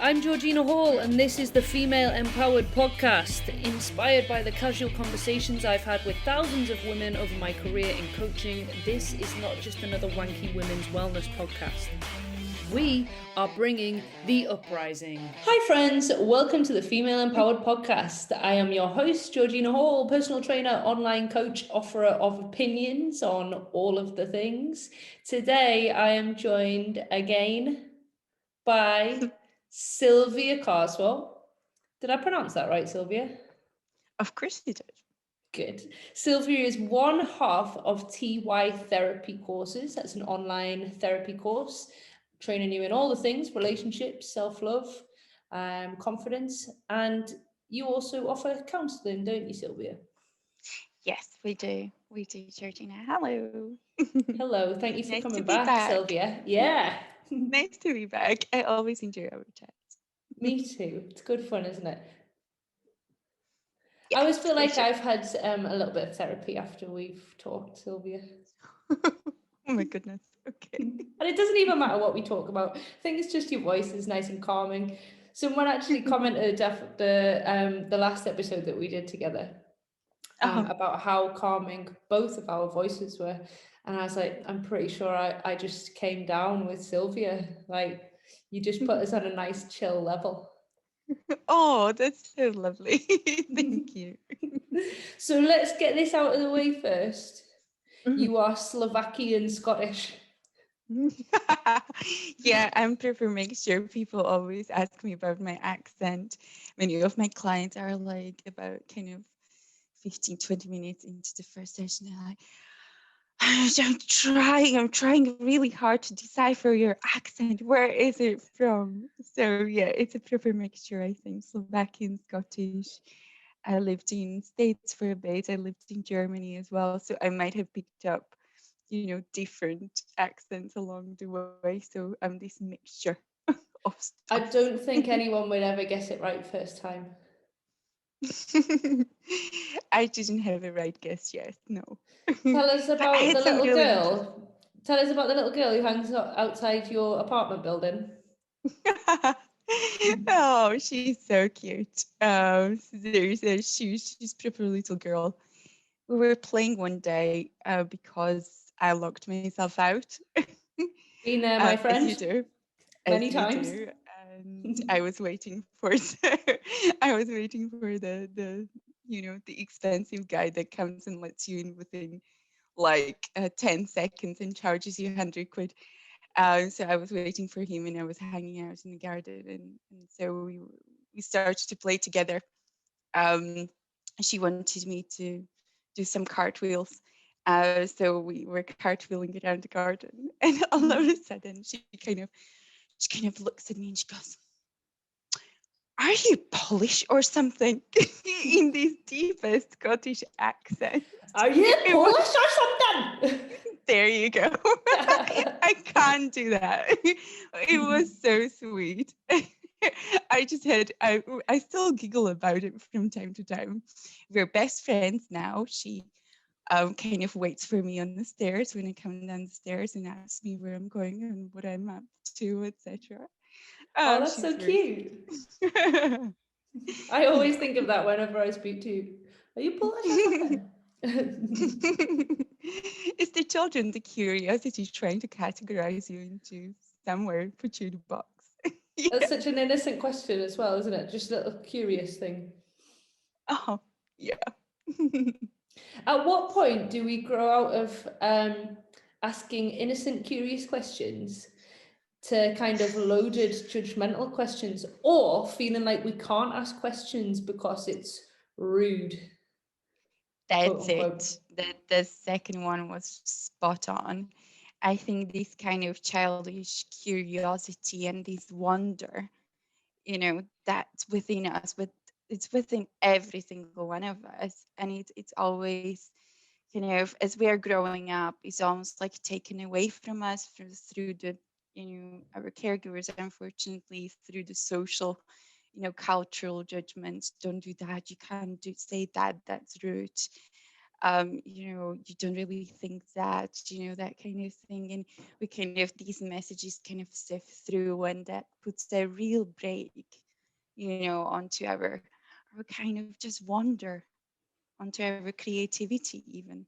I'm Georgina Hall, and this is the Female Empowered Podcast, inspired by the casual conversations I've had with thousands of women over my career in coaching. This is not just another wanky women's wellness podcast. We are bringing the uprising. Hi friends, welcome to the Female Empowered Podcast. I am your host, Georgina Hall, personal trainer, online coach, offerer of opinions on all of the things. Today I am joined again by Silvia Carswell. Did I pronounce that right, Silvia? Of course you did. Good. Silvia is one half of TY Therapy Courses. That's an online therapy course, training you in all the things, relationships, self-love, confidence. And you also offer counselling, don't you, Silvia? Yes, we do. We do, Georgina. Hello. Hello. Thank you for Nice to coming be back, back. Silvia. Yeah. Nice to be back. I always enjoy our chat. Me too. It's good fun, isn't it? Yes, I always feel like sure. I've had a little bit of therapy after we've talked, Sylvia. Oh my goodness. Okay. And it doesn't even matter what we talk about. I think it's just your voice is nice and calming. Someone actually commented after the last episode that we did together about how calming both of our voices were. And I was like, I'm pretty sure I just came down with Sylvia. Like, you just put us on a nice chill level. Oh, that's so lovely. Thank you. So let's get this out of the way first. You are Slovakian Scottish. Yeah, I'm prefer make sure people always ask me about my accent. Many of my clients are like about kind of 15, 20 minutes into the first session. They're like, I'm trying really hard to decipher your accent. Where is it from? So yeah, it's a proper mixture, I think. Slovakian, Scottish. I lived in States for a bit. I lived in Germany as well. So I might have picked up, different accents along the way. So I'm this mixture of stuff. I don't think anyone would ever guess it right first time. I didn't have a right guess yet, no. Tell us about the little really girl. Tell us about the little girl who hangs outside your apartment building. Oh, she's so cute. She's proper little girl. We were playing one day because I locked myself out. Been there, my friend. As you do. Many times. And I was waiting for the expensive guy that comes and lets you in within like 10 seconds and charges you 100 quid. So I was waiting for him and I was hanging out in the garden and so we started to play together. She wanted me to do some cartwheels. So we were cartwheeling around the garden and all of a sudden she kind of looks at me and she goes, "Are you Polish or something?" in this deepest Scottish accent. Are you Polish or something? There you go. I can't do that. It was so sweet. I still giggle about it from time to time. We're best friends now. She kind of waits for me on the stairs when I come down the stairs and asks me where I'm going and what I'm up to, etc. Oh, that's so cute. I always think of that whenever I speak to you. Are you Polish or something? It's the children, the curiosity trying to categorize you into somewhere, put you in a box. Yeah. That's such an innocent question as well, isn't it? Just a little curious thing. Oh, yeah. At what point do we grow out of asking innocent, curious questions to kind of loaded, judgmental questions, or feeling like we can't ask questions because it's rude? That's it. The second one was spot on. I think this kind of childish curiosity and this wonder, that's within us, but it's within every single one of us. And it's always as we are growing up, it's almost like taken away from us through the our caregivers, unfortunately, through the social cultural judgments. Don't do that, you can't say that, that's rude. you don't really think that, that kind of thing. And we kind of, these messages kind of sift through, and that puts a real break, onto our kind of just wonder, onto our creativity even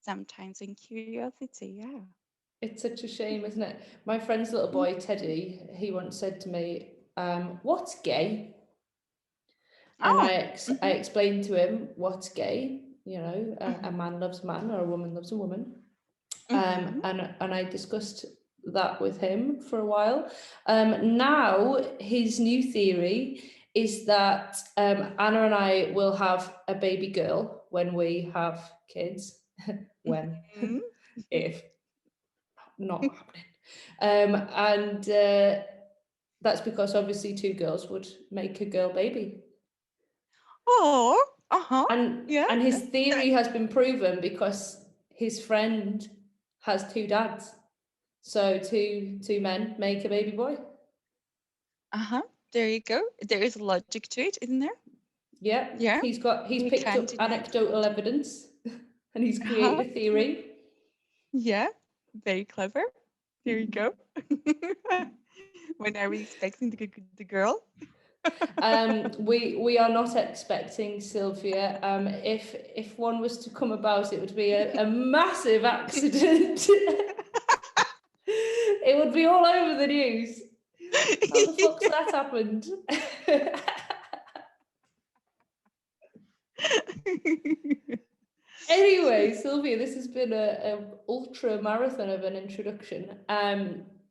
sometimes, and curiosity. Yeah. It's such a shame, isn't it? My friend's little boy, Teddy, he once said to me, what's gay? And Oh. I Mm-hmm. explained to him what's gay. A Mm-hmm. man loves a man or a woman loves a woman. Mm-hmm. And I discussed that with him for a while. Now his new theory is that Anna and I will have a baby girl when we have kids. When, Mm-hmm. if not happening, and that's because obviously two girls would make a girl baby. Oh. Uh-huh. And Yeah. and his theory has been proven because his friend has two dads. So two men make a baby boy. Uh-huh. There you go. There is logic to it, isn't there? Yeah, Yeah. he's You picked can't up deny anecdotal it. evidence and he's Uh-huh. created a theory. Yeah. Very clever. There you go. When are we expecting the girl? We are not expecting Sylvia. If one was to come about, it would be a massive accident. It would be all over the news. How the fuck's that happened? Anyway, Sylvia, this has been a ultra marathon of an introduction.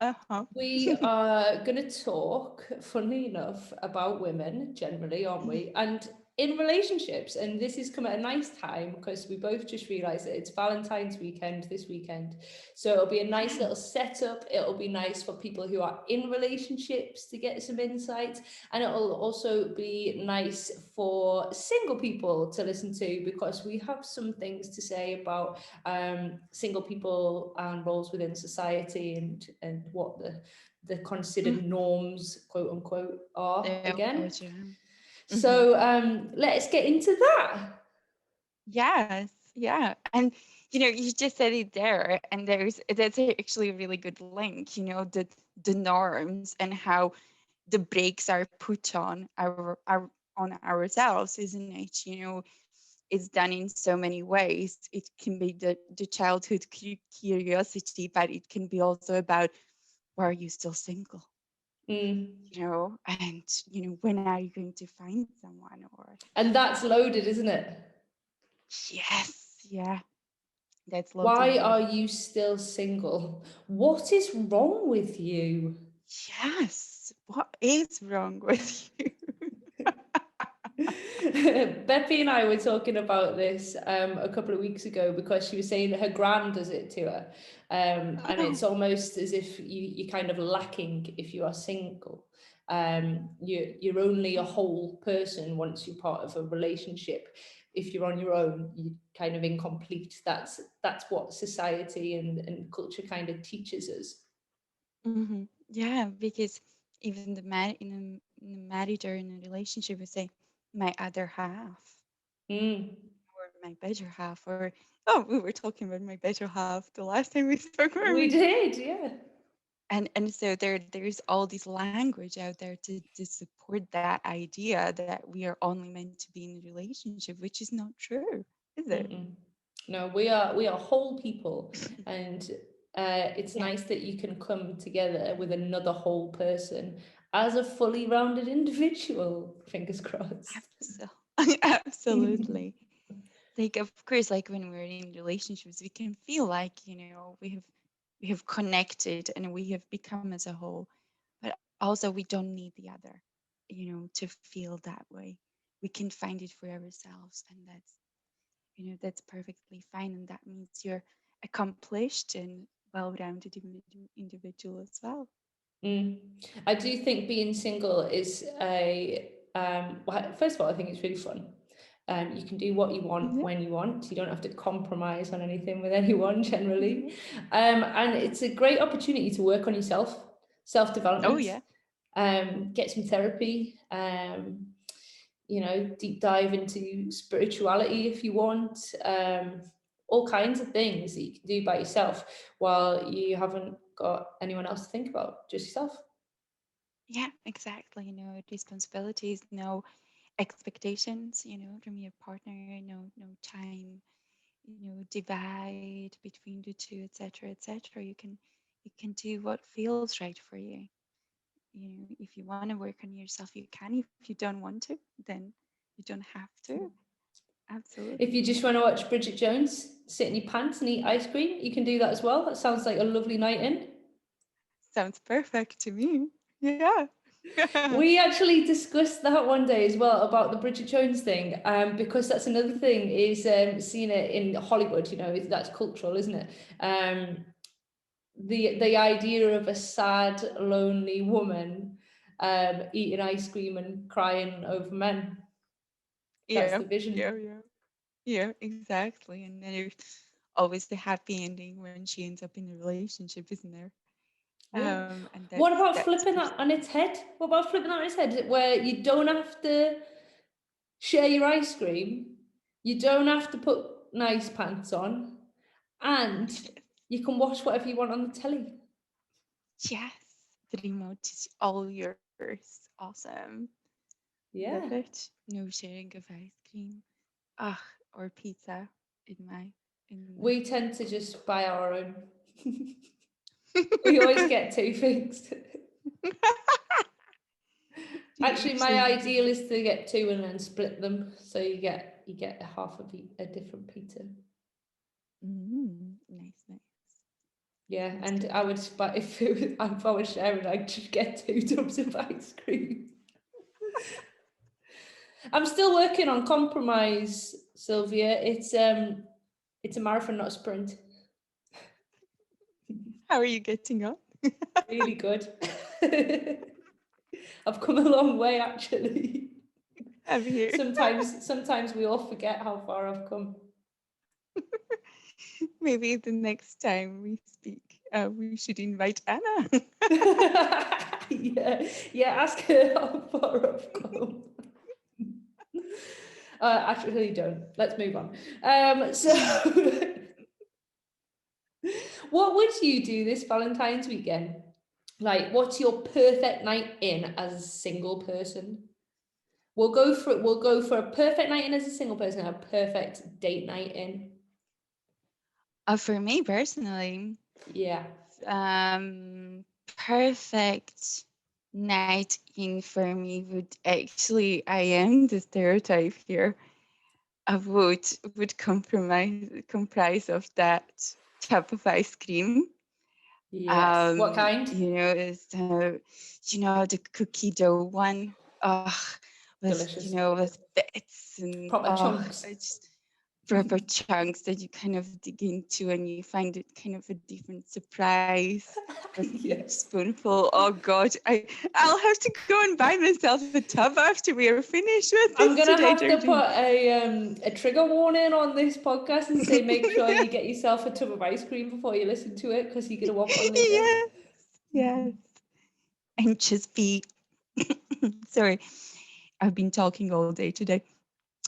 Uh-huh. We are going to talk, funnily enough, about women generally, aren't we? And in relationships. And this has come at a nice time because we both just realised that it's Valentine's weekend this weekend. So it'll be a nice Yeah. little setup. It'll be nice for people who are in relationships to get some insight. And it'll also be nice for single people to listen to because we have some things to say about single people and roles within society and what the considered Mm. norms, quote unquote, are Oh again. God, yeah. Hmm. So let's get into that. Yes, yeah. And you just said it there, and that's actually a really good link, the norms and how the brakes are put on on ourselves, isn't it? It's done in so many ways. It can be the childhood curiosity, but it can be also about, why are you still single? Mm. And when are you going to find someone? Or And that's loaded, isn't it? yes, yeah, that's loaded Why are indeed. you still single? What is wrong with you? Yes, what is wrong with you? Beppy and I were talking about this a couple of weeks ago because she was saying that her gran does it to her. And it's Oh. almost as if you're kind of lacking if you are single. You're only a whole person once you're part of a relationship. If you're on your own, you're kind of incomplete. That's what society and culture kind of teaches us. Yeah, because even in a marriage or in a relationship, we say my other half Mm, or my better half, or oh, we were talking about my better half the last time we spoke, weren't we we? did, yeah. And so there's all this language out there to support that idea that we are only meant to be in a relationship, which is not true, is it? Mm-mm. No, we are whole people, and it's Yeah, nice that you can come together with another whole person as a fully rounded individual. Fingers crossed. absolutely. Absolutely. Like, of course, like when we're in relationships, we can feel like we have connected and we have become as a whole, but also we don't need the other, to feel that way. We can find it for ourselves, and that's perfectly fine, and that means you're accomplished and well-rounded individual as well. Mm. I do think being single is well, first of all, I think it's really fun. You can do what you want Yeah. when you want. You don't have to compromise on anything with anyone Hmm. generally. And it's a great opportunity to work on yourself, Oh self-development, yeah. get some therapy, deep dive into spirituality if you want. All kinds of things that you can do by yourself while you haven't got anyone else to think about, just yourself. Yeah, exactly. No responsibilities, no expectations, from your partner, no time, divide between the two, etc., etc. You can do what feels right for you. If you want to work on yourself, you can. If you don't want to, then you don't have to. If Absolutely. you just want to watch Bridget Jones sit in your pants and eat ice cream, you can do that as well. That sounds like a lovely night in. Sounds perfect to me. Yeah. We actually discussed that one day as well about the Bridget Jones thing, because that's another thing is seeing it in Hollywood. That's cultural, isn't it? The idea of a sad, lonely woman eating ice cream and crying over men. That's Yeah, the vision. yeah, yeah. Yeah, exactly. And then there's always the happy ending when she ends up in a relationship, isn't there? Yeah. And What about that's flipping that on its head? What about flipping that on its head, where you don't have to share your ice cream, you don't have to put nice pants on, and you can watch whatever you want on the telly. yes, the remote is all yours. Awesome. Love Yeah. it. No sharing of ice cream. Ah, or pizza in my in We tend to just buy our own. We always get two things. Actually, my usually you ideal do. is to get two and then split them, so you get half of a different pizza. Nice, nice. Yeah, Sounds and good. I would, but if I was sharing, I'd just get 2 tubs of ice cream. I'm still working on compromise, Sylvia. It's a marathon, not a sprint. How are you getting on? Really good. I've come a long way, actually. I'm here. Sometimes we all forget how far I've come. Maybe the next time we speak, we should invite Anna. Yeah. Ask her how far I've come. Actually, don't. Let's move on. So, what would you do this Valentine's weekend? Like, what's your perfect night in as a single person? We'll go for it. We'll go for a perfect night in as a single person and a perfect date night in. For me personally, Yeah. perfect night in for me would actually, I am the stereotype here, would comprise of that tub of ice cream. Yes. What kind? Is the cookie dough one. With Delicious. with bits and Proper chunks. it's proper chunks that you kind of dig into and you find it kind of a different surprise with each Yes. spoonful. Oh God, I'll have to go and buy myself a tub after we are finished with I'm this gonna today, have to put Georgine. a trigger warning on this podcast and say make sure you get yourself a tub of ice cream before you listen to it because you're gonna want one later. Yes, yes. And just be sorry, I've been talking all day today.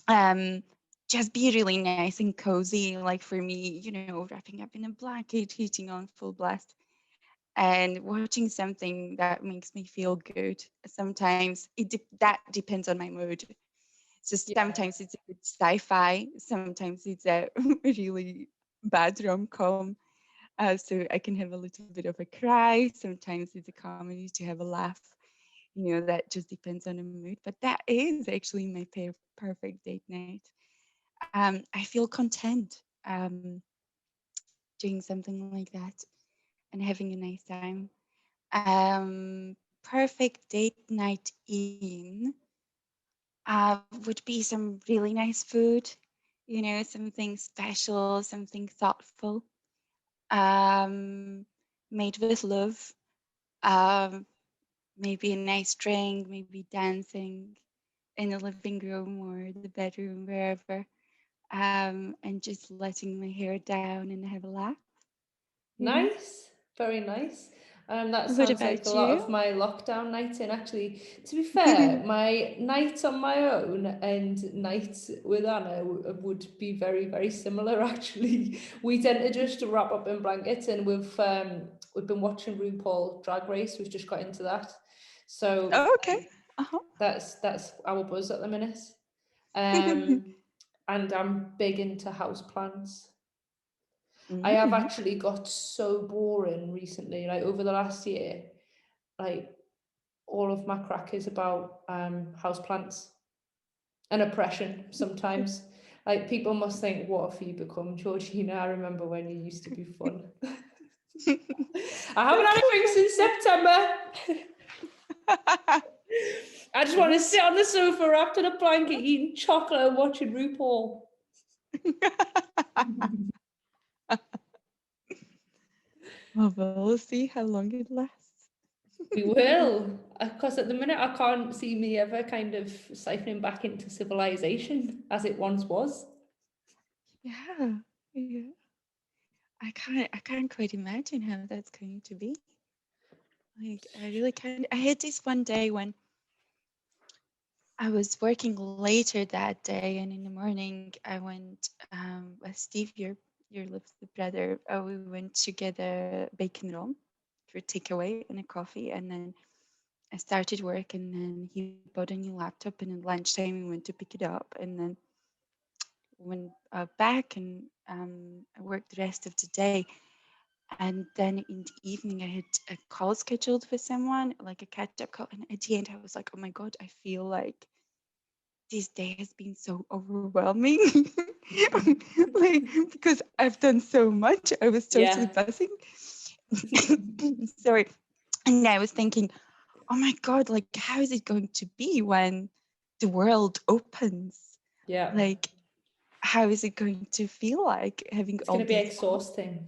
Um, just be really nice and cozy. Like for me, wrapping up in a blanket, heating on full blast, and watching something that makes me feel good. Sometimes that depends on my mood. So Yeah. sometimes it's a good sci-fi, sometimes it's a really bad rom-com. So I can have a little bit of a cry. Sometimes it's a comedy to have a laugh. That just depends on the mood. But that is actually my perfect date night. I feel content doing something like that and having a nice time. Perfect date night in would be some really nice food, something special, something thoughtful, um, made with love. Um, Maybe a nice drink, maybe dancing in the living room or the bedroom, wherever, and just letting my hair down and have a laugh. Nice. Very nice. That What sounds like about a lot of you? my lockdown nights. And actually, to be fair, my nights on my own and nights with Anna would be very, very similar. Actually, we tend to just wrap up in blankets, and we've been watching RuPaul Drag Race. We've just got into that, so Oh, okay. Uh-huh. that's our buzz at the minute. And I'm big into houseplants. I have Mm. actually got so boring recently, like over the last year. Like all of my crack is about houseplants and oppression sometimes. Like people must think, what have you become, Georgina? I remember when you used to be fun. I haven't had a drink since September. I just want to sit on the sofa wrapped in a blanket eating chocolate and watching RuPaul. Well, we'll see how long it lasts. We will, because at the minute I can't see me ever kind of siphoning back into civilization as it once was. Yeah, yeah. I can't quite imagine how that's going to be. Like, I really can't. I had this one day when I was working later that day, and in the morning I went with Steve, your little brother. We went to get a bacon roll for takeaway and a coffee, and then I started work, and then he bought a new laptop, and at lunchtime we went to pick it up, and then went back, and I worked the rest of the day. And then in the evening, I had a call scheduled with someone, like a catch-up call. And at the end, I was like, oh my God, I feel like this day has been so overwhelming. Like, because I've done so much. I was totally buzzing. Sorry. And I was thinking, oh my God, like, how is it going to be when the world opens? Yeah. Like, how is it going to feel like having It's all going to be these exhausting.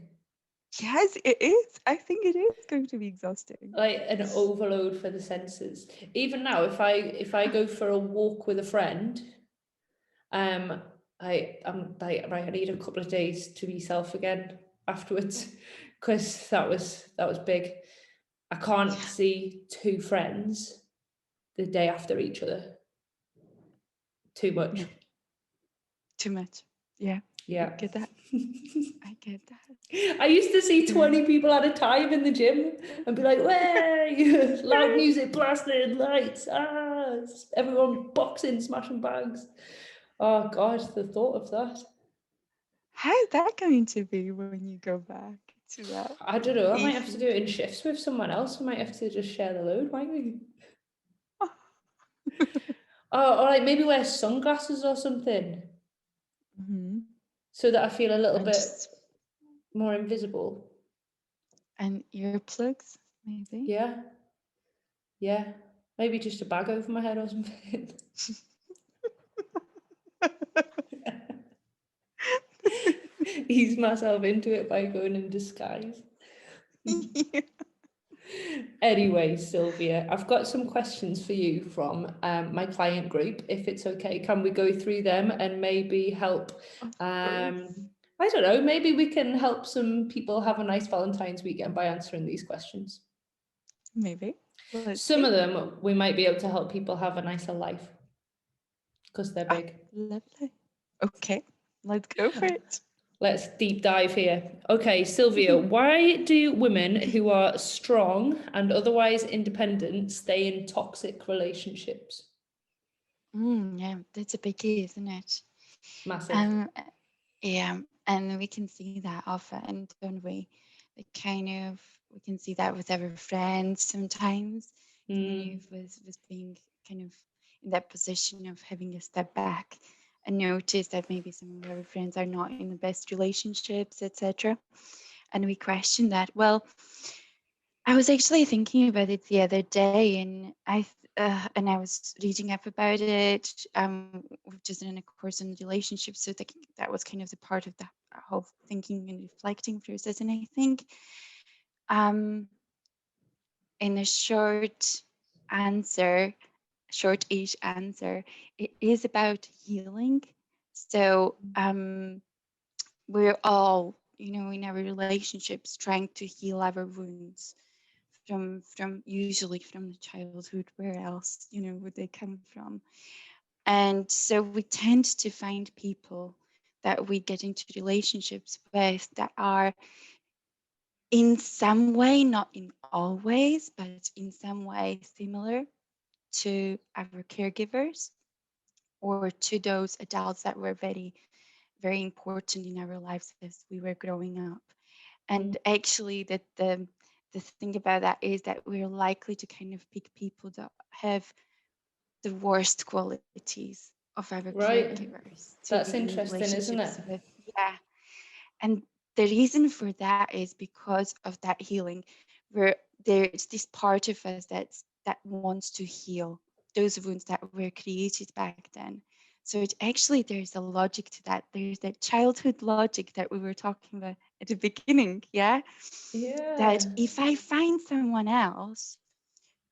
Yes, it is. I think it is going to be exhausting. Like an overload for the senses. Even now, if I go for a walk with a friend, I'm like right, I need a couple of days to be self again afterwards, because that was big. I can't see two friends the day after each other. Too much. No, too much. Yeah. Yeah. I get that. I get that. I used to see Yeah. 20 people at a time in the gym and be like, way, loud music blasting, lights, everyone boxing, smashing bags. Oh God, the thought of that. How is that going to be when you go back to that? I don't know, I might If have to you do it in shifts with someone else. We might have to just share the load, might we? Oh, or like maybe wear sunglasses or something, so that I feel a little and bit just more invisible. and earplugs, maybe. Yeah, yeah. Maybe just a bag over my head or something. Ease myself into it by going in disguise. Yeah. Anyway, Sylvia, I've got some questions for you from my client group. If it's okay, can we go through them and maybe help? Of I course. don't know, maybe we can help some people have a nice Valentine's weekend by answering these questions. Maybe. Let's Some see. of them we might be able to help people have a nicer life because they're big. Lovely. Okay, let's go for it. Let's deep dive here. Okay, Sylvia, why do women who are strong and otherwise independent stay in toxic relationships? Yeah, that's a biggie, isn't it? Massive. Um, yeah, and we can see that often, don't we? The kind of we can see that with our friends sometimes, even if with being kind of in that position of having a step back and notice that maybe some of our friends are not in the best relationships, etc. And we question that. Well, I was actually thinking about it the other day, and I was reading up about it. We've just done a course on relationships, so that was kind of the part of the whole thinking and reflecting process. And I think, um, in a short-ish answer, it is about healing. So we're all, in our relationships, trying to heal our wounds from usually from the childhood. Where else, would they come from? And so we tend to find people that we get into relationships with that are in some way, not in all ways, but in some way similar to our caregivers or to those adults that were very, very important in our lives as we were growing up. And actually, the thing about that is that we're likely to kind of pick people that have the worst qualities of our Right. caregivers to That's be in interesting, isn't relationships it? with. Yeah. And the reason for that is because of that healing, where there's this part of us that wants to heal those wounds that were created back then. So there's a logic to that. There's that childhood logic that we were talking about at the beginning, yeah? That Yeah. if I find someone else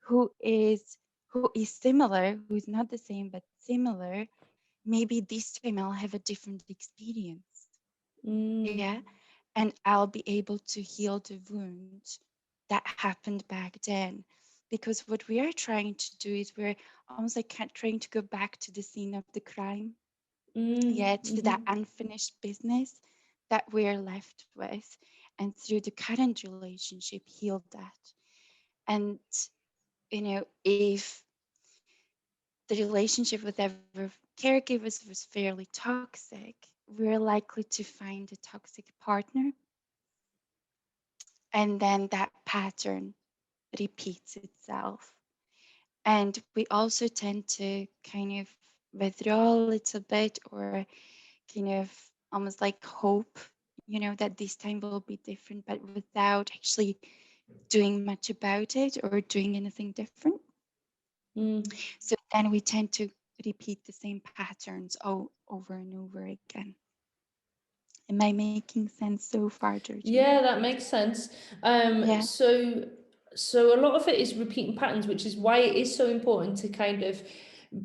who is who is similar, who's not the same but similar, maybe this time I'll have a different experience. Mm, Yeah. And I'll be able to heal the wound that happened back then. Because what we are trying to do is we're almost like trying to go back to the scene of the crime. Yeah, to that unfinished business that we're left with. And through the current relationship, heal that. And, if the relationship with our caregivers was fairly toxic, we're likely to find a toxic partner. And then that pattern repeats itself. And we also tend to kind of withdraw a little bit or kind of almost like hope, that this time will be different, but without actually doing much about it or doing anything different. mm. So then we tend to repeat the same patterns over and over again. Am I making sense so far, Georgina? Yeah, that makes sense. Yeah. So a lot of it is repeating patterns, which is why it is so important to kind of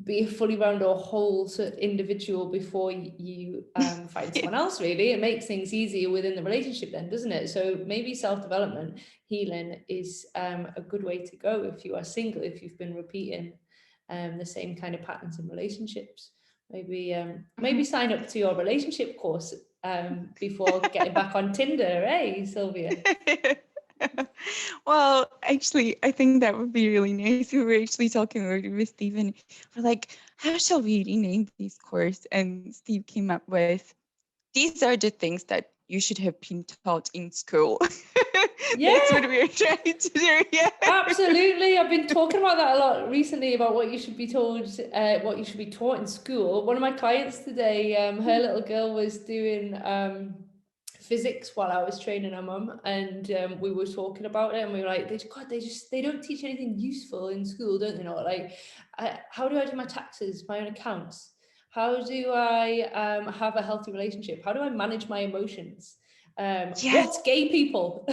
be a fully rounded or whole individual before you find someone else. Yes. Really, it makes things easier within the relationship, then, doesn't it? So maybe self-development, healing is a good way to go if you are single, if you've been repeating the same kind of patterns in relationships. Maybe Mhm. sign up to your relationship course before getting back on Tinder, eh, Sylvia? Well, actually, I think that would be really nice. We were actually talking about it with Stephen. We're like, how shall we rename this course? And Steve came up with, these are the things that you should have been taught in school. That's what Yeah, we were trying to do. Yeah. absolutely. I've been talking about that a lot recently about what you should be told, what you should be taught in school. One of my clients today, her little girl was doing physics while I was training her mum, and we were talking about it, and we were like, they don't teach anything useful in school, don't they? Not like, how do I do my taxes, my own accounts? How do I have a healthy relationship? How do I manage my emotions? Yes. What's gay people?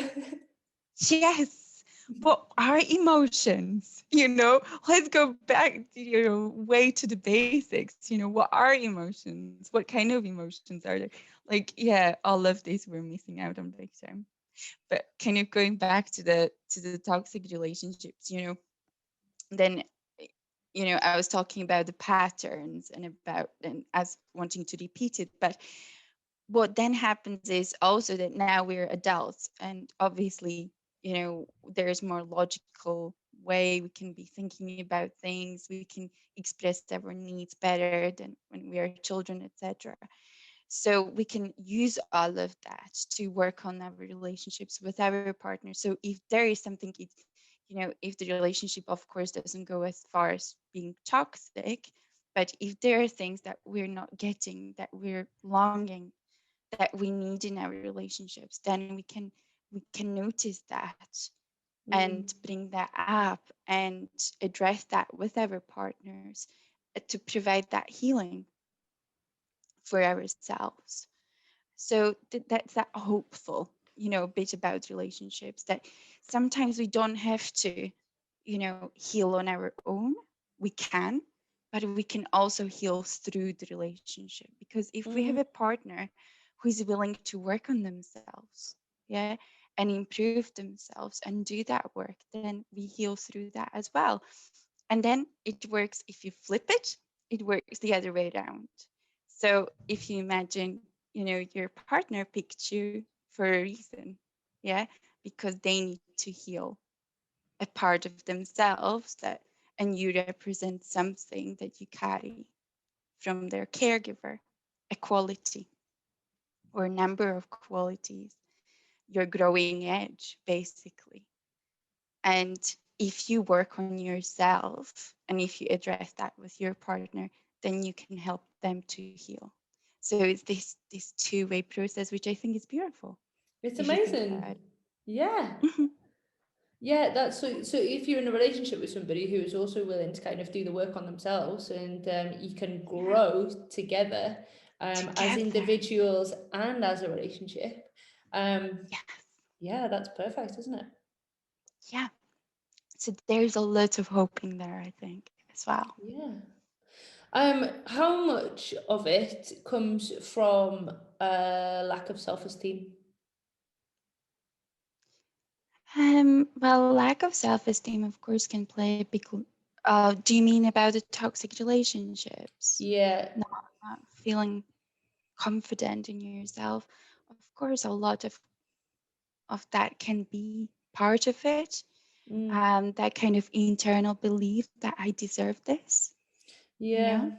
Yes. What are emotions? Let's go back, way to the basics. What are emotions? What kind of emotions are there? Like, yeah, all of this we're missing out on big time. But kind of going back to the toxic relationships, then I was talking about the patterns and about and as wanting to repeat it. But what then happens is also that now we're adults, and obviously, there's more logical way we can be thinking about things. We can express our needs better than when we are children, etc. So we can use all of that to work on our relationships with our partner. So if there is something, if the relationship, of course, doesn't go as far as being toxic, but if there are things that we're not getting, that we're longing, that we need in our relationships, then we can notice that and Mm, bring that up and address that with our partners, to provide that healing for ourselves. So that's that hopeful, bit about relationships, that sometimes we don't have to, heal on our own. We can, but we can also heal through the relationship. Because if we have a mm, partner who is willing to work on themselves, yeah, and improve themselves and do that work, then we heal through that as well. And then it works if you flip it, it works the other way around. So if you imagine, your partner picked you for a reason, yeah, because they need to heal a part of themselves, that and you represent something that you carry from their caregiver, a quality or a number of qualities, your growing edge, basically. And if you work on yourself and if you address that with your partner, then you can help them to heal. So it's this two-way process, which I think is beautiful It's if you think about amazing. Yeah. it. Mhm. Yeah, that's so if you're in a relationship with somebody who is also willing to kind of do the work on themselves, and you can Yeah, grow together, as together. individuals and as a relationship, um, Yes. yeah, that's perfect, isn't it? Yeah. So there's a lot of hope in there, I think, as well. Yeah. How much of it comes from a lack of self-esteem? Well, lack of self-esteem, of course, can play a big. Do you mean about the toxic relationships? Yeah. Not feeling confident in yourself. Of course, a lot of that can be part of it. Mm. That kind of internal belief that I deserve this, you Yeah. know,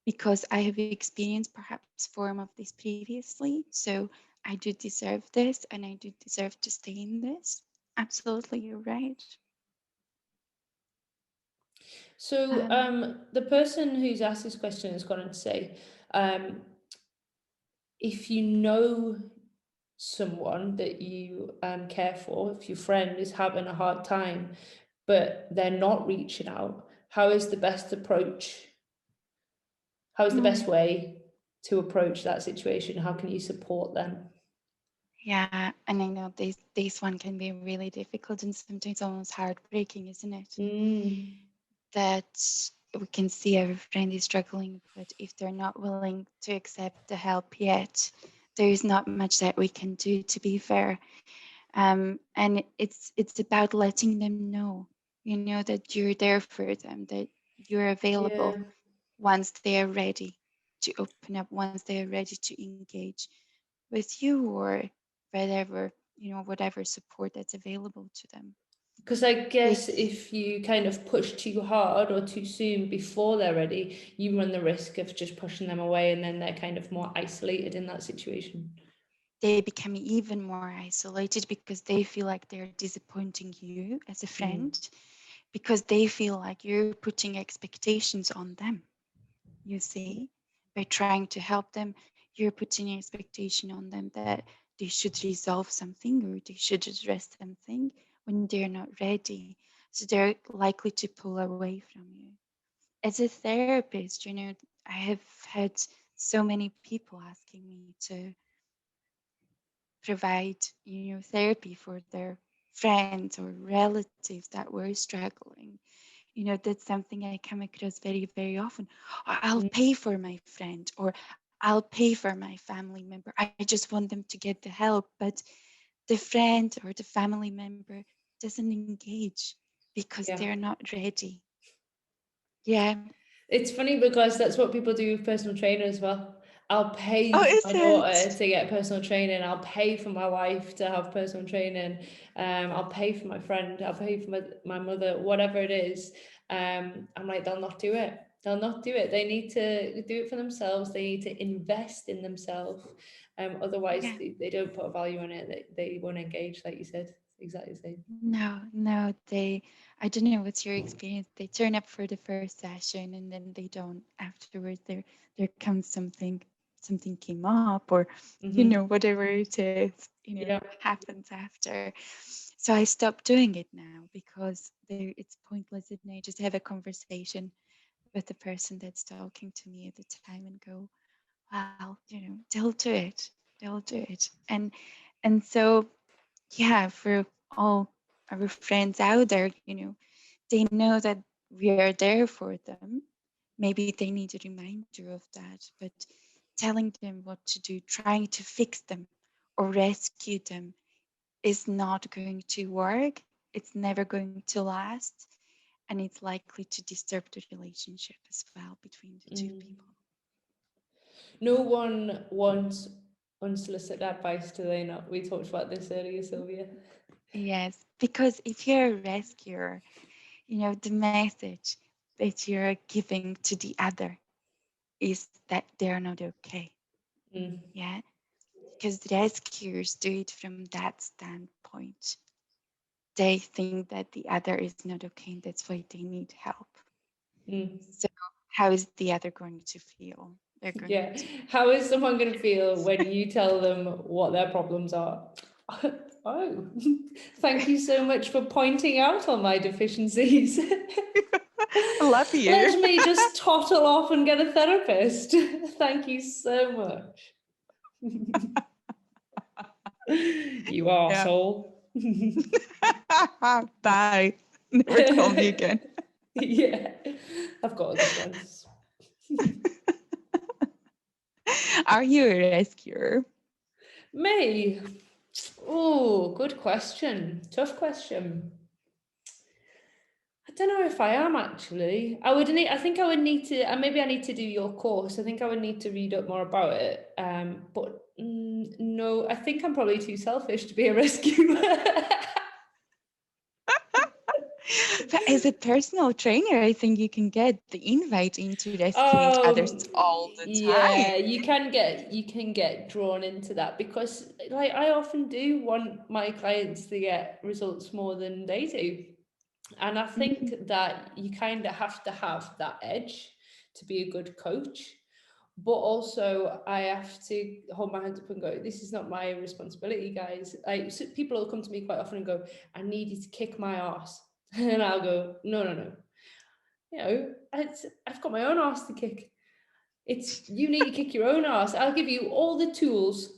because I have experienced perhaps form of this previously. So I do deserve this and I do deserve to stay in this. Absolutely, you're right. So, Um, the person who's asked this question has gone on to say, um, if you know someone that you care for, if your friend is having a hard time, but they're not reaching out, how is the best approach? How is the mm, best way to approach that situation? How can you support them? yeah, and I know this one can be really difficult and sometimes almost heartbreaking, isn't it? Mm, That we can see our friend is struggling, but if they're not willing to accept the help yet, there is not much that we can do, to be fair. And it's about letting them know, that you're there for them, that you're available yeah, once they are ready to open up, once they are ready to engage with you or whatever support that's available to them. because I guess It's if you kind of push too hard or too soon before they're ready, you run the risk of just pushing them away, and then they're kind of more isolated in that situation. they become even more isolated because they feel like they're disappointing you as a Mm, friend, because they feel like you're putting expectations on them. You see, by trying to help them, you're putting an expectation on them that they should resolve something or they should address something when they're not ready. So they're likely to pull away from you. As a therapist, I have had so many people asking me to provide, therapy for their friends or relatives that were struggling. That's something I come across very, very often. I'll mm, pay for my friend, or I'll pay for my family member. I just want them to get the help. But the friend or the family member doesn't engage because yeah. they're not ready. Yeah. It's funny because that's what people do with personal trainer as well. I'll pay Oh, for is my it? daughter to get personal training. I'll pay for my wife to have personal training. I'll pay for my friend. I'll pay for my mother, whatever it is. I'm like, they'll not do it. They'll not do it. They need to do it for themselves. They need to invest in themselves. Otherwise, Yeah. they don't put a value on it. They won't engage, like you said. Exactly the same. No, I don't know what's your experience. They turn up for the first session and then they don't afterwards. There comes something came up, or Hmm. whatever it is, Yeah. happens after. So I stopped doing it now because it's pointless, isn't it? Just have a conversation with the person that's talking to me at the time and go, well, they'll do it. They'll do it. And so yeah, for all our friends out there, they know that we are there for them. Maybe they need a reminder of that, but telling them what to do, trying to fix them or rescue them is not going to work. It's never going to last, and it's likely to disturb the relationship as well between the two Mm. people. No one wants unsolicited advice, do they not? We talked about this earlier, Sylvia. Yes, because if you're a rescuer, the message that you're giving to the other is that they're not okay. Mm. Yeah, because the rescuers do it from that standpoint. They think that the other is not okay, and that's why they need help. Mm. So how is the other going to feel? They're going Yeah. to. How is someone going to feel when you tell them what their problems are? Oh, thank you so much for pointing out all my deficiencies. I love you. Let me just toddle off and get a therapist. Thank you so much. You Yeah. arsehole. Bye. Never call me again. Yeah, I've got other friends. Are you a rescuer? Me? Oh, good question. Tough question. I don't know if I am actually. I think I would need to, and maybe I need to do your course. I think I would need to read up more about it. But no, I think I'm probably too selfish to be a rescuer. But as a personal trainer, I think you can get the invite into rescuing others Um, all the time. yeah, you can get drawn into that because like I often do want my clients to get results more than they do. And I Mhm. think that you kind of have to have that edge to be a good coach. But also, I have to hold my hands up and go, this is not my responsibility, guys. Like, so people will come to me quite often and go, I need you to kick my ass. And I'll go, no, no, no. I've got my own ass to kick. You need to kick your own ass. I'll give you all the tools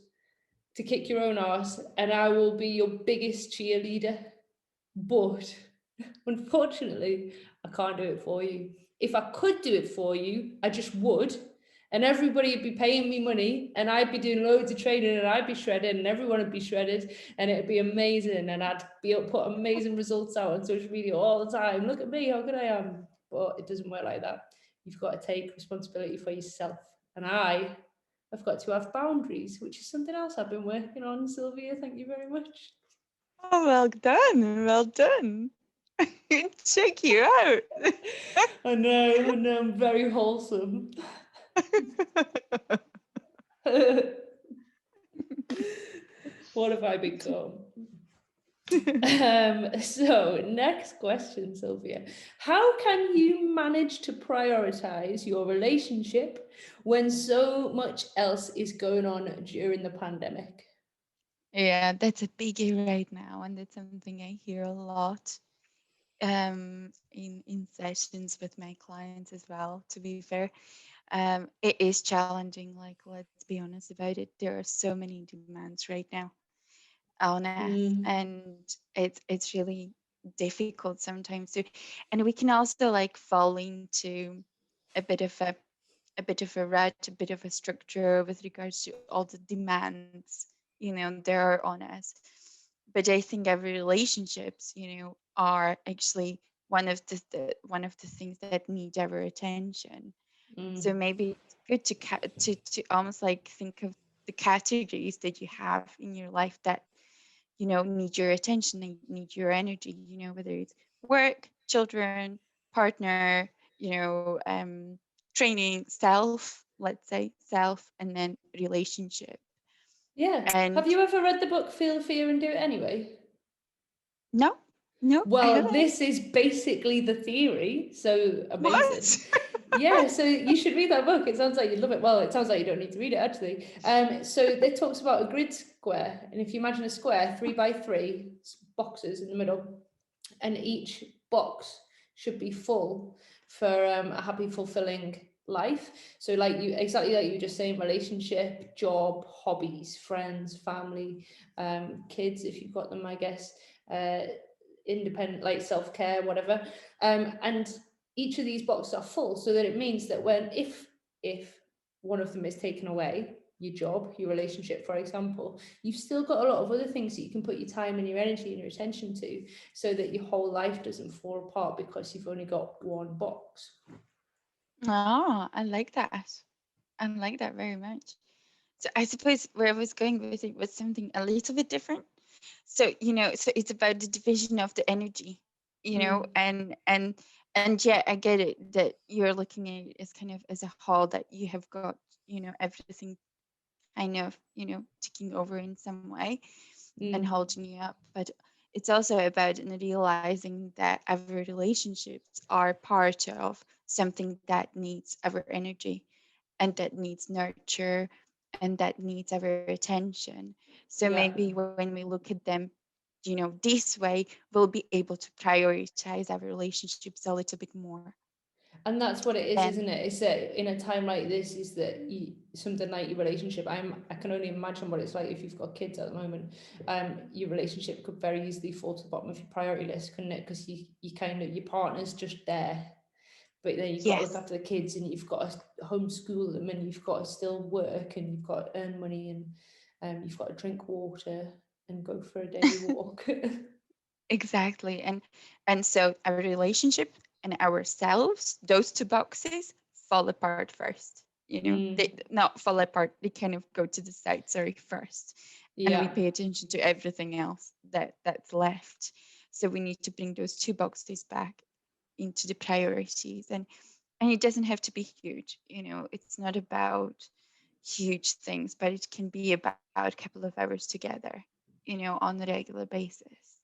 to kick your own ass, and I will be your biggest cheerleader. But unfortunately, I can't do it for you. If I could do it for you, I just would. And everybody would be paying me money, and I'd be doing loads of training, and I'd be shredded, and everyone would be shredded, and it'd be amazing. And I'd be able to put amazing results out on social media all the time. Look at me, how good I am. But it doesn't work like that. You've got to take responsibility for yourself. And I've got to have boundaries, which is something else I've been working on, Sylvia. Thank you very much. Oh, well done. Well done. Check you out. I know, I'm very wholesome. What have I become? So, next question, Sylvia. How can you manage to prioritize your relationship when so much else is going on during the pandemic? Yeah, that's a biggie right now, and that's something I hear a lot in sessions with my clients as well. To be fair, it is challenging. Like, let's be honest about it. There are so many demands right now on us, Mm, and it's really difficult sometimes to, and we can also like fall into a bit of a rut, a bit of a structure with regards to all the demands, there are on us. But I think every relationships, are actually one of the things that need our attention. So mm. maybe it's good to almost like think of the categories that you have in your life that need your attention, they need your energy, whether it's work, children, partner, training, let's say self, and then relationship. Yeah. Have And you ever read the book Feel Fear and Do It Anyway? no, no, I Well, haven't. this is basically the theory. So amazing. What? Yeah, so you should read that book. It sounds like you'd love it. Well, it sounds like you don't need to read it actually. So it talks about a grid square, and if you imagine a square, 3 by 3 boxes in the middle, and each box should be full for a happy, fulfilling life. So, like you, exactly like you were just saying, relationship, job, hobbies, friends, family, kids, if you've got them, I guess. Uh, Independent, like self-care, whatever, and each of these boxes are full, so that it means that when if one of them is taken away, your job, your relationship, for example, you've still got a lot of other things that you can put your time and your energy and your attention to, so that your whole life doesn't fall apart because you've only got one box. Oh, I like that. I like that very much. So I suppose where I was going with it was something a little bit different. So, so it's about the division of the energy, Mm. and yeah, I get it that you're looking at it as kind of as a whole, that you have got, everything kind of, ticking over in some way and Mm. holding you up. But it's also about realizing that our relationships are part of something that needs our energy, and that needs nurture, and that needs our attention. So Yeah. maybe when we look at them, this way, we'll be able to prioritize our relationships a little bit more. And that's what it is, And isn't it? It's that in a time like this, is that something like your relationship. I can only imagine what it's like if you've got kids at the moment. Your relationship could very easily fall to the bottom of your priority list, couldn't it? Because you kind of, your partner's just there, but then you've got to look yes, after the kids, and you've got to homeschool them, and you've got to still work, and you've got to earn money, and you've got to drink water and go for a daily walk. exactly. And so our relationship and ourselves, those two boxes fall apart first. They Mm, not fall apart, they kind of go to the side, sorry, first. And we yeah, pay attention to everything else that's left. So we need to bring those two boxes back into the priorities. And it doesn't have to be huge. It's not about huge things, but it can be about a couple of hours together, on a regular basis,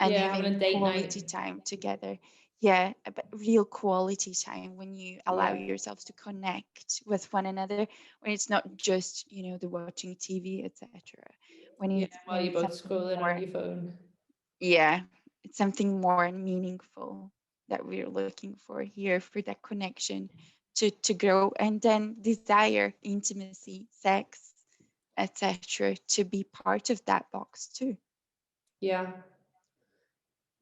and yeah, having having a date night. quality time together. Yeah, but real quality time, when you allow Yeah, yourselves to connect with one another, when it's not just, the watching TV, etc. When yeah. it's While you're both something scrolling on more, your phone. yeah, it's something more meaningful that we're looking for here, for that connection to grow, and then desire, intimacy, sex, etc., to be part of that box too. Yeah,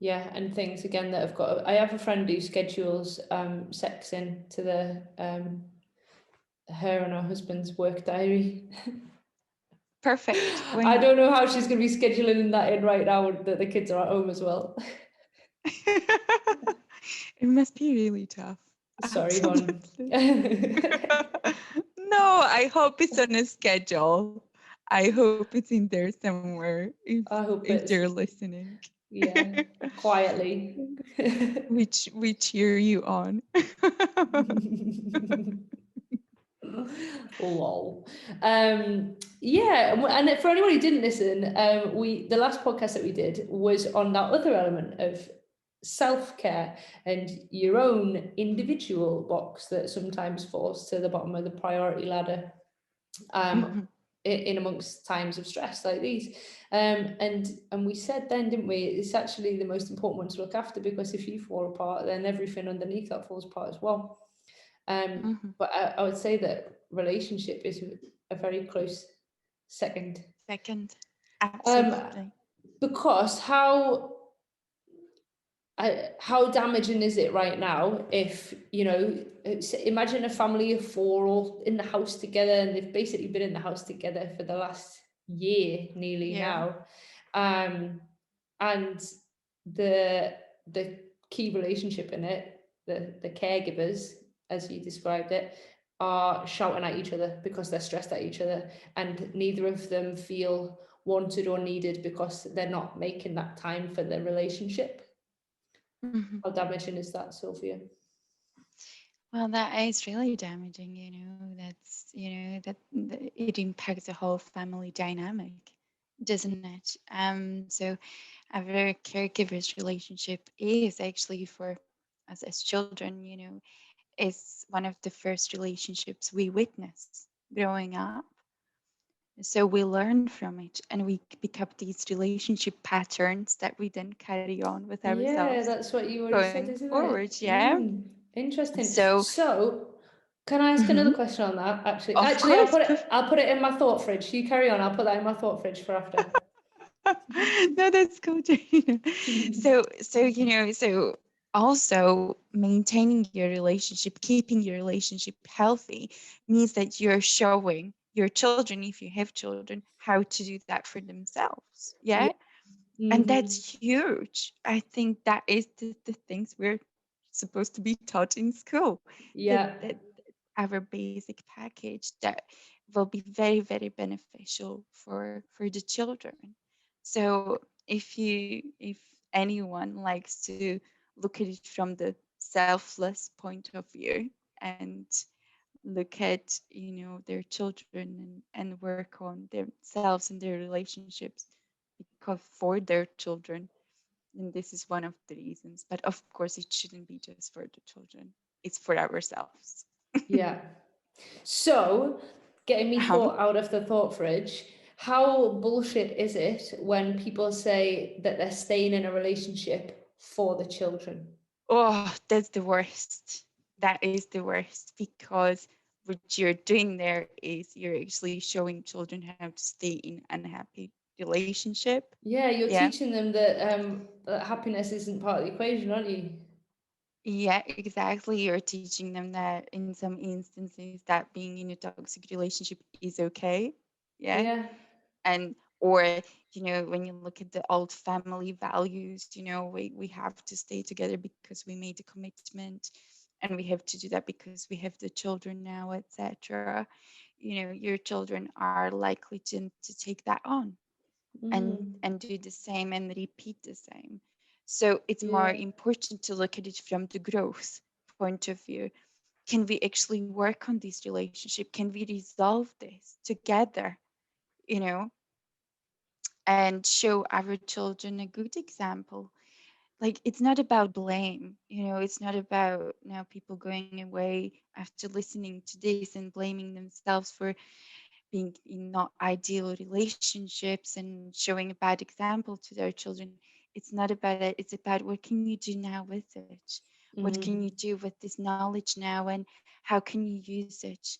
yeah, and things again that I've got. I have a friend who schedules sex in to the her and her husband's work diary. Perfect. Why I not? don't know how she's going to be scheduling that in right now that the kids are at home as well. It must be really tough. Sorry, hon. Absolutely. No, I hope it's on a schedule. I hope it's in there somewhere, I hope if it's, they're listening. yeah, quietly. We cheer you on. Lol. Yeah, and for anyone who didn't listen, the last podcast that we did was on that other element of self-care and your own individual box that sometimes falls to the bottom of the priority ladder, um, Mhm, in amongst times of stress like these. And we said then, didn't we, it's actually the most important one to look after, because if you fall apart, then everything underneath that falls apart as well. mhm. But I would say that relationship is a very close second. Second, Um, absolutely. because how damaging is it right now if, imagine a family of four all in the house together, and they've basically been in the house together for the last year nearly Yeah. now, um, and the the key relationship in it, the caregivers, as you described it, are shouting at each other because they're stressed at each other, and neither of them feel wanted or needed because they're not making that time for their relationship. Mhm. How damaging is that, Sophia? Well, that is really damaging, That's, it impacts the whole family dynamic, doesn't it? So our caregiver's relationship is actually for us as children, is one of the first relationships we witness growing up. So we learn from it, and we pick up these relationship patterns that we then carry on with Yeah, ourselves that's what you already said, going isn't forward. it? Yeah. Interesting. So, So, can I ask another mhm, question on that? Actually, of actually, I'll course. put it. I'll put it in my thought fridge. You carry on. I'll put that in my thought fridge for after. No, that's cool, Jane. So also maintaining your relationship, keeping your relationship healthy, means that you're showing your children, if you have children, how to do that for themselves. Yeah. Yeah. And Mm-hmm. that's huge. I think that is the things we're supposed to be taught in school. Yeah. That our basic package that will be very, very beneficial for the children. So if anyone likes to look at it from the selfless point of view and look at their children and work on themselves and their relationships because for their children, and this is one of the reasons. But of course it shouldn't be just for the children, it's for ourselves. Yeah. So, getting me um, thought out of the thought fridge, how bullshit is it when people say that they're staying in a relationship for the children? oh, that's the worst. That is the worst, because what you're doing there is you're actually showing children how to stay in unhappy relationship. Yeah, you're Yeah. teaching them that happiness isn't part of the equation, aren't you? Yeah, exactly. You're teaching them that in some instances that being in a toxic relationship is okay. Yeah. Yeah. And or when you look at the old family values, we have to stay together because we made a commitment, and we have to do that because we have the children now, etc. Your children are likely to take that on Mm. and do the same and repeat the same. So it's more Yeah. important to look at it from the growth point of view. Can we actually work on this relationship? Can we resolve this together? you know and show our children a good example. Like, it's not about blame. It's not about now people going away after listening to this and blaming themselves for being in not ideal relationships and showing a bad example to their children. It's not about it. It's about, what can you do now with it? What can you Mm. do with this knowledge now, and how can you use it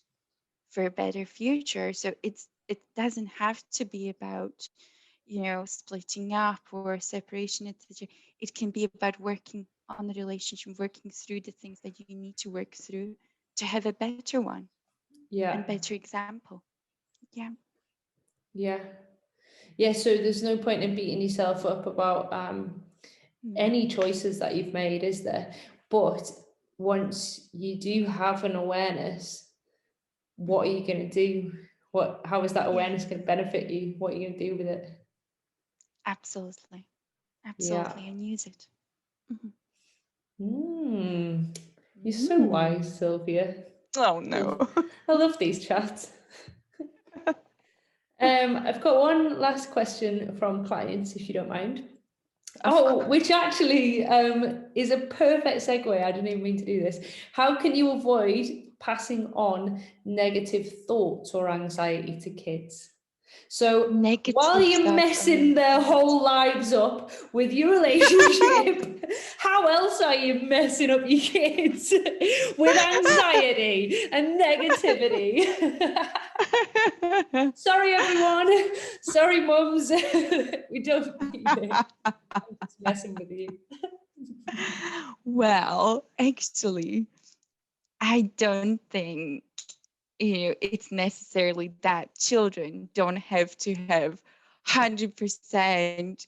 for a better future? So it doesn't have to be about splitting up or separation, etc. It can be about working on the relationship, working through the things that you need to work through to have a better one and Yeah. better example. Yeah. Yeah. Yeah. So there's no point in beating yourself up about any No. choices that you've made, is there? But once you do have an awareness, what are you going to do? How is that Yeah, awareness going to benefit you? What are you going to do with it? absolutely. Yeah. Absolutely. And use it. Mhm. Mm. You're so Mm. wise, Sylvia. Oh, I no. love, I love these chats. I've got one last question from clients, if you don't mind. Of Oh, course. which actually is a perfect segue. I didn't even mean to do this. How can you avoid passing on negative thoughts or anxiety to kids? So while Negative you're thoughts or messing their anxiety. whole lives up with your relationship, how else are you messing up your kids with anxiety and negativity? Sorry, everyone. Sorry, mums. We don't mean it. I'm just messing with you. Well, actually, I don't think it's necessarily that children don't have to have 100%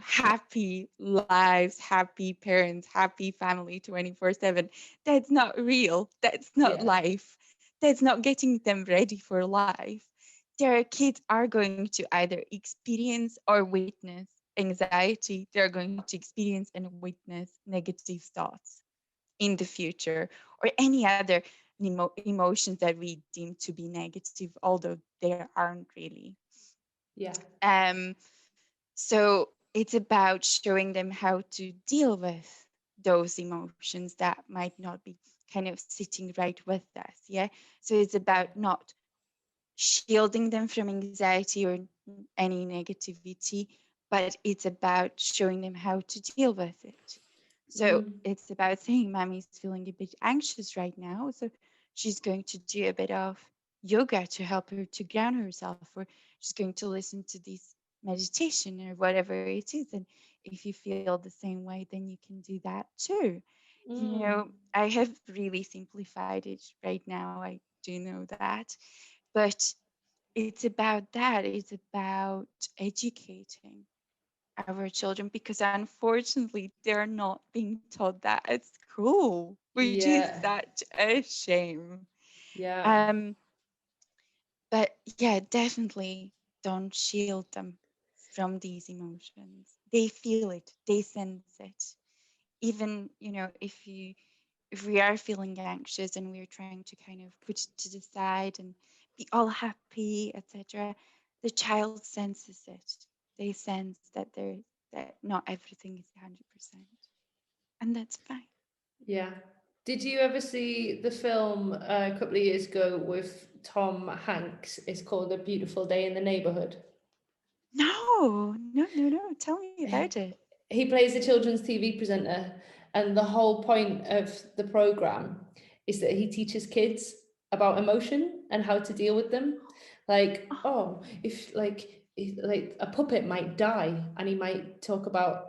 happy lives, happy parents, happy family 24/7. That's not real. That's not Yeah. life. That's not getting them ready for life. Their kids are going to either experience or witness anxiety. They're going to experience and witness negative thoughts in the future, or any other emotions that we deem to be negative, although there aren't really. Yeah. Um, so it's about showing them how to deal with those emotions that might not be kind of sitting right with us. Yeah. So it's Yeah. about not shielding them from anxiety or any negativity, but it's about showing them how to deal with it. So Mm. it's about saying, Mommy's feeling a bit anxious right now. So she's going to do a bit of yoga to help her to ground herself, or she's going to listen to this meditation or whatever it is. And if you feel the same way, then you can do that too. Mm. I have really simplified it right now. I do know that. But it's about that. It's about educating our children, because unfortunately they're not being taught that at school, which is Yeah, such a shame. yeah, Um, but yeah, definitely don't shield them from these emotions. They feel it, they sense it. Even, if we are feeling anxious and we're trying to kind of put it to the side and be all happy, etc., the child senses it. They sense that not everything is 100%, and that's fine. yeah. Did you ever see the film a couple of years ago with Tom Hanks? It's called A Beautiful Day in the Neighborhood. No, no, no, no. Tell me about it. He plays a children's TV presenter, and the whole point of the program is that he teaches kids about emotion and how to deal with them. Like, Oh, oh, if a puppet might die, and he might talk about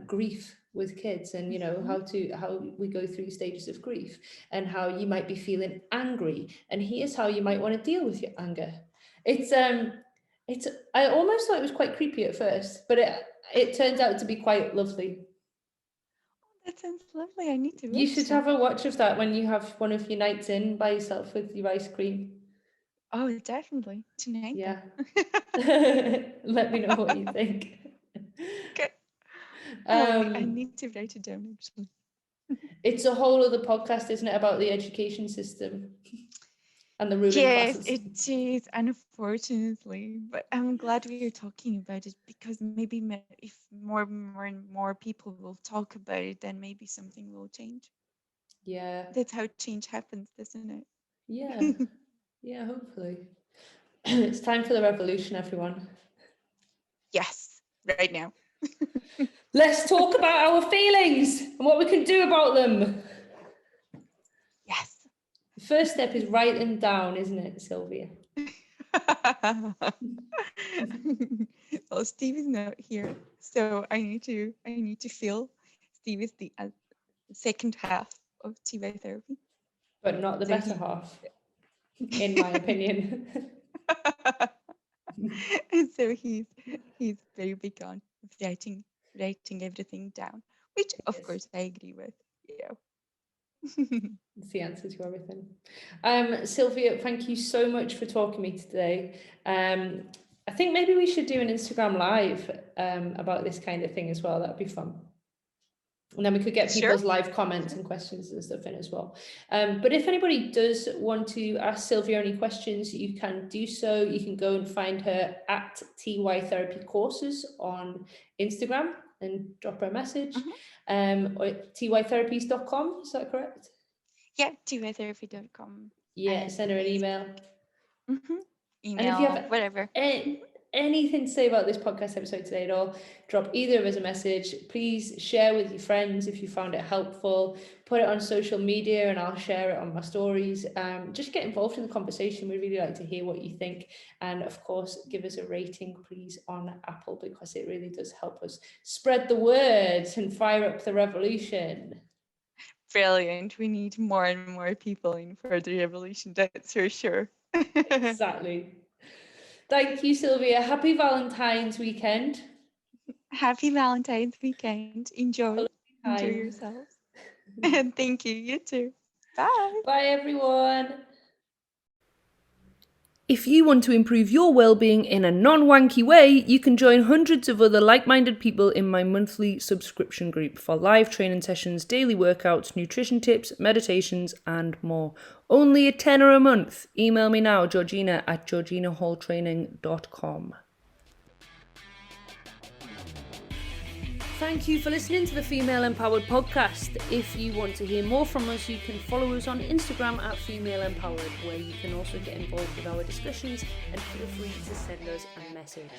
grief with kids, and mhm. how we go through stages of grief, and how you might be feeling angry, and here's how you might want to deal with your anger. It's it's I almost thought it was quite creepy at first, but it turns out to be quite lovely. That sounds lovely. I need to You watch should that. have a watch of that when you have one of your nights in by yourself with your ice cream. Oh, definitely. Tonight then. Yeah. Let me know what you think. Okay. I Um, need to write it down actually. it's a whole other podcast, isn't it, about the education system and the ruling Yes, classes. it is, unfortunately. But I'm glad we are talking about it, because maybe if more and more people will talk about it, then maybe something will change. Yeah. That's how change happens, doesn't Yeah. it? Yeah, hopefully. It's time for the revolution, everyone. Yes, right now. Let's talk about our feelings and what we can do about them. Yes. The first step is write them down, isn't it, Sylvia? Well, Steve is not here, so I need to feel Steve is the second half of TY therapy. But not the So better he half, in my opinion. and so he's very big on writing everything down, which of Yes, course I agree with. Yeah. it's the answer to everything. Sylvia, thank you so much for talking to me today. I think maybe we should do an Instagram live about this kind of thing as well. That'd be fun. And then we could get Sure. people's live comments and questions and stuff in as well. But if anybody does want to ask Sylvia any questions, you can do so. You can go and find her at TY Therapy Courses on Instagram and drop her a message. Or tytherapies.com, is that correct? Yeah, tytherapy.com. Yeah, And send her an Facebook. email. And if you Email, have whatever. anything to say about this podcast episode today at all, drop either of us a message. Please share with your friends if you found it helpful. Put it on social media and I'll share it on my stories. Just get involved in the conversation. We really like to hear what you think. And of course, give us a rating, please, on Apple, because it really does help us spread the word and fire up the revolution. Brilliant. We need more and more people in for the revolution, that's for sure. Exactly. Thank you, Sylvia. Happy Valentine's weekend. Happy Valentine's weekend. Have a Enjoy. lovely Enjoy time. yourselves. And thank you. You too. Bye. Bye, everyone. If you want to improve your well-being in a non-wanky way, you can join hundreds of other like-minded people in my monthly subscription group for live training sessions, daily workouts, nutrition tips, meditations, and more. Only £10 a month. Email me now, georgina@georginahalltraining.com. Thank you for listening to the Female Empowered podcast. If you want to hear more from us, you can follow us on Instagram at Female Empowered, where you can also get involved with our discussions, and feel free to send us a message.